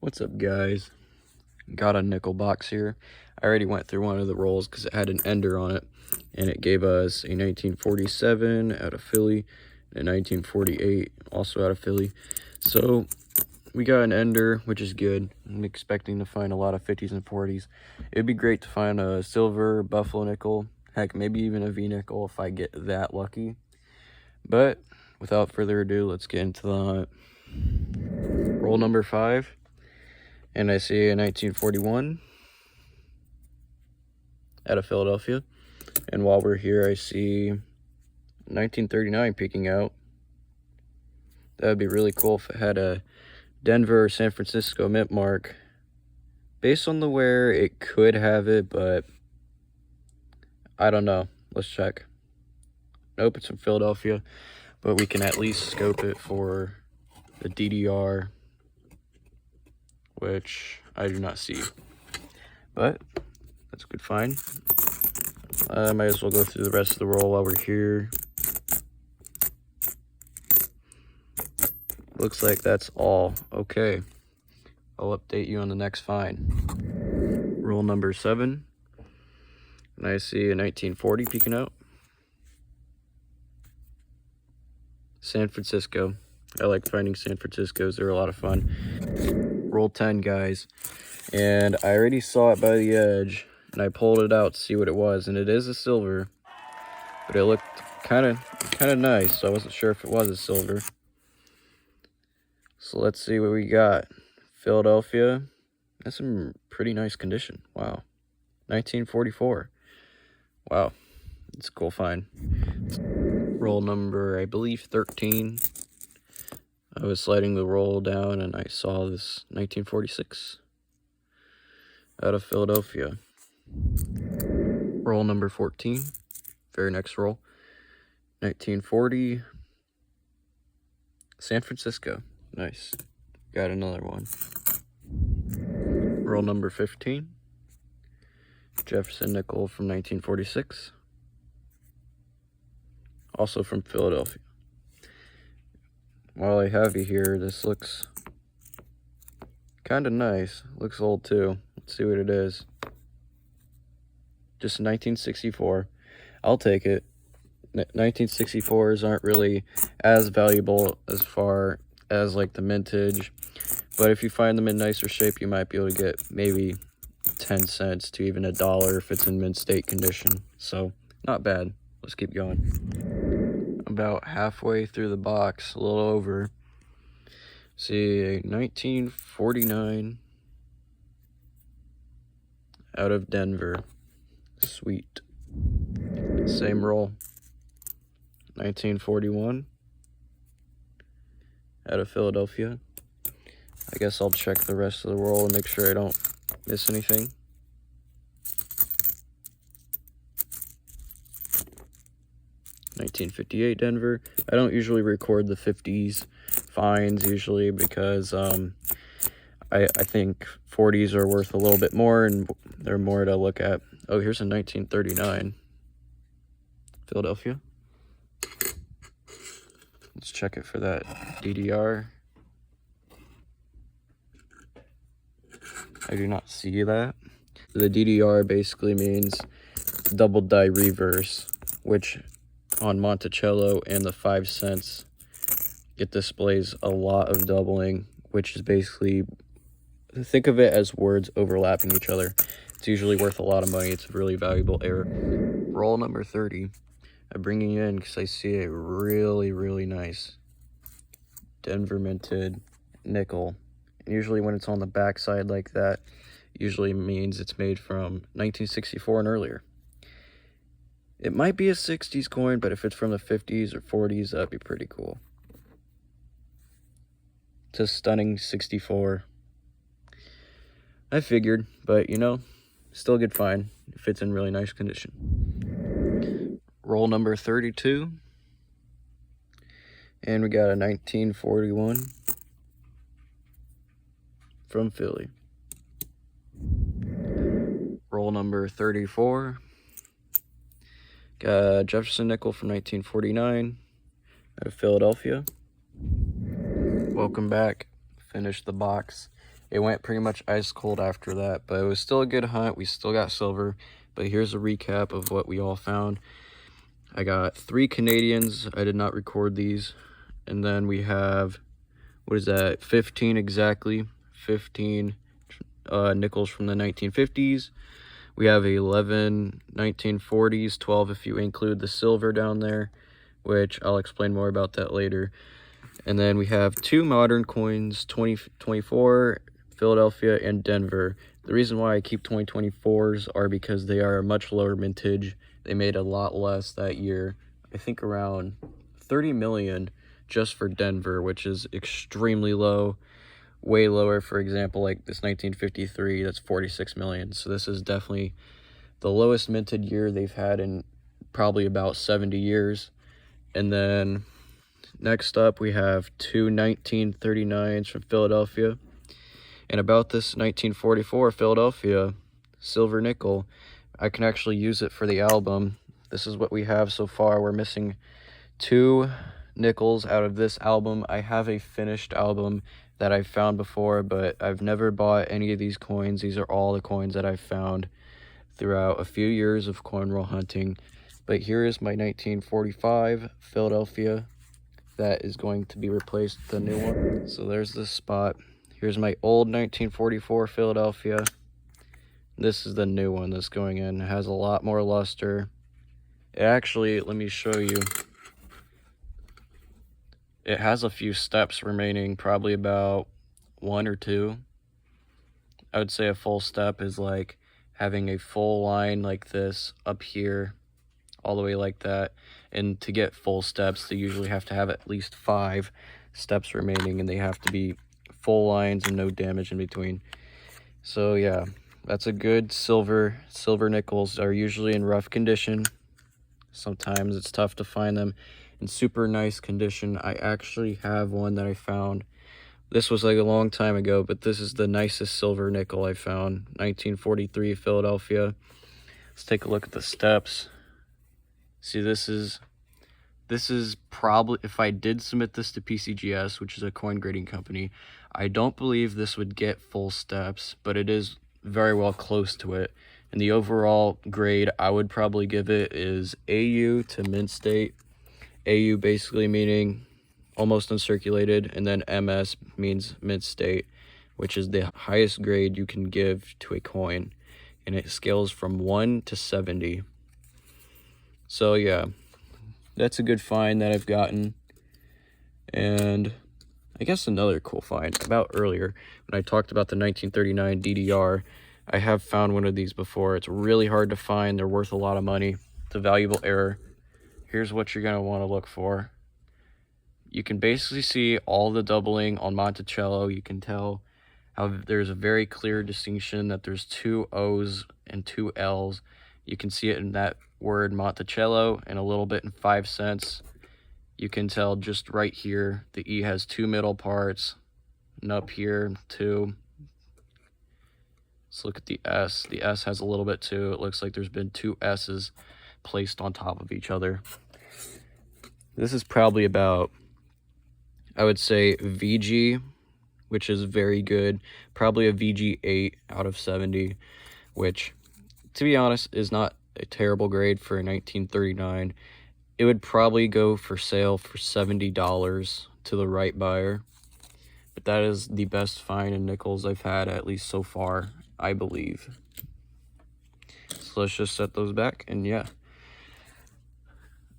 What's up, guys? Got a nickel box here. I already went through one of the rolls because it had an ender on it, and it gave us a 1947 out of Philly and a 1948 also out of Philly. So we got an ender, which is good. I'm expecting to find a lot of 50s and 40s. It'd be great to find a silver buffalo nickel, heck, maybe even a V nickel if I get that lucky. But without further ado, let's get into the hunt. Roll number 5. And I see a 1941 out of Philadelphia. And while we're here, I see 1939 peeking out. That would be really cool if it had a Denver or San Francisco mint mark. Based on the wear, it could have it, but I don't know. Let's check. Nope, it's from Philadelphia, but we can at least scope it for the DDR, which I do not see, but that's a good find. I might as well go through the rest of the roll while we're here. Looks like that's all. Okay, I'll update you on the next find. Roll number 7, and I see a 1940 peeking out. San Francisco. I like finding San Franciscos, they're a lot of fun. Roll 10, guys, and I already saw it by the edge, and I pulled it out to see what it was, and it is a silver, but it looked kind of nice, so I wasn't sure if it was a silver. So let's see what we got. Philadelphia. That's some pretty nice condition. Wow. 1944. Wow. It's a cool find. Roll number, I believe, 13. I was sliding the roll down and I saw this 1946 out of Philadelphia. Roll number 14. Very next roll. 1940. San Francisco. Nice. Got another one. Roll number 15. Jefferson nickel from 1946. Also from Philadelphia. While I have you here, this looks kind of nice. Looks old too. Let's see what it is. Just 1964. I'll take it. 1964s aren't really as valuable as far as like the mintage, but if you find them in nicer shape, you might be able to get maybe 10 cents to even $1 if it's in mint state condition. So not bad. Let's keep going. About halfway through the box, a little over. See a 1949 out of Denver. Sweet. Same roll. 1941 out of Philadelphia. I guess I'll check the rest of the roll and make sure I don't miss anything. $1958 Denver. I don't usually record the 50s finds usually because I think 40s are worth a little bit more and they're more to look at. Oh, here's a 1939 Philadelphia. Let's check it for that DDR. I do not see that. The DDR basically means double die reverse, which on Monticello and the 5 cents, it displays a lot of doubling, which is basically, think of it as words overlapping each other. It's usually worth a lot of money. It's a really valuable error. Roll number 30. I'm bringing it in because I see a really nice Denver minted nickel. And usually when it's on the back side like that, usually means it's made from 1964 and earlier. It might be a 60s coin, but if it's from the 50s or 40s, that'd be pretty cool. It's a stunning 64. I figured, but you know, still a good find if it's in really nice condition. Roll number 32. And we got a 1941 from Philly. Roll number 34. Got a Jefferson nickel from 1949 out of Philadelphia. Welcome back. Finished the box. It went pretty much ice cold after that, but it was still a good hunt. We still got silver, but here's a recap of what we all found. I got 3 Canadians. I did not record these. And then we have, what is that, 15 exactly, 15 nickels from the 1950s. We have 11 1940s, 12 if you include the silver down there, which I'll explain more about that later. And then we have 2 modern coins, 2024, Philadelphia, and Denver. The reason why I keep 2024s are because they are a much lower mintage. They made a lot less that year. I think around 30 million just for Denver, which is extremely low. Way lower, for example, like this 1953, that's 46 million. So this is definitely the lowest minted year they've had in probably about 70 years. And then next up, we have 2 1939s from Philadelphia. And about this 1944 Philadelphia silver nickel, I can actually use it for the album. This is what we have so far. We're missing 2 nickels out of this album. I have a finished album that I've found before, but I've never bought any of these coins. These are all the coins that I've found throughout a few years of coin roll hunting. But here is my 1945 Philadelphia that is going to be replaced with the new one. So there's this spot. Here's my old 1944 Philadelphia. This is the new one that's going in. It has a lot more luster. It actually, let me show you. It has a few steps remaining, probably about 1 or 2. I would say a full step is like having a full line like this up here, all the way like that. And to get full steps, they usually have to have at least 5 steps remaining, and they have to be full lines and no damage in between. So yeah, that's a good silver. Silver nickels are usually in rough condition. Sometimes it's tough to find them in super nice condition. I actually have one that I found. This was like a long time ago, but this is the nicest silver nickel I found. 1943 Philadelphia. Let's take a look at the steps. See, this is probably, if I did submit this to PCGS, which is a coin grading company, I don't believe this would get full steps, but it is very well close to it. And the overall grade I would probably give it is AU to mint state. AU basically meaning almost uncirculated, and then MS means mint state, which is the highest grade you can give to a coin, and it scales from 1 to 70. So yeah, that's a good find that I've gotten. And I guess another cool find about earlier when I talked about the 1939 DDR, I have found one of these before. It's really hard to find. They're worth a lot of money. It's a valuable error. Here's what you're going to want to look for. You can basically see all the doubling on Monticello. You can tell how there's a very clear distinction that there's 2 O's and 2 L's. You can see it in that word Monticello and a little bit in 5 cents. You can tell just right here, the E has 2 middle parts, and up here 2. Let's look at the S. The S has a little bit too. It looks like there's been 2 S's placed on top of each other. This is probably about, I would say, VG, which is very good. Probably a VG 8 out of 70, which, to be honest, is not a terrible grade for a 1939. It would probably go for sale for $70 to the right buyer. But that is the best find in nickels I've had, at least so far, I believe. So let's just set those back, and yeah.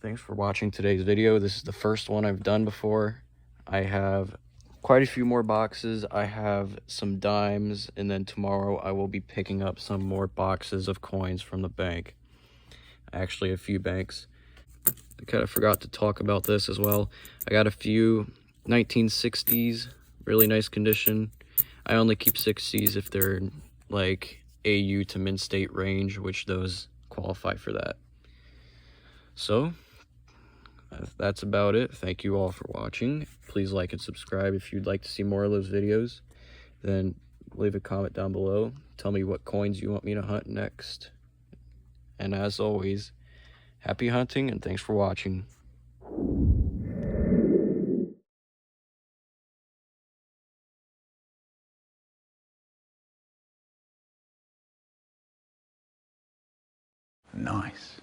Thanks for watching today's video. This is the first one I've done before. I have quite a few more boxes. I have some dimes, and then tomorrow I will be picking up some more boxes of coins from the bank. Actually, a few banks. I kind of forgot to talk about this as well. I got a few 1960s, really nice condition. I only keep 60s if they're like AU to mint state range, which those qualify for that. So that's about it. Thank you all for watching. Please like and subscribe if you'd like to see more of those videos. Then leave a comment down below. Tell me what coins you want me to hunt next. And as always, happy hunting and thanks for watching. Nice.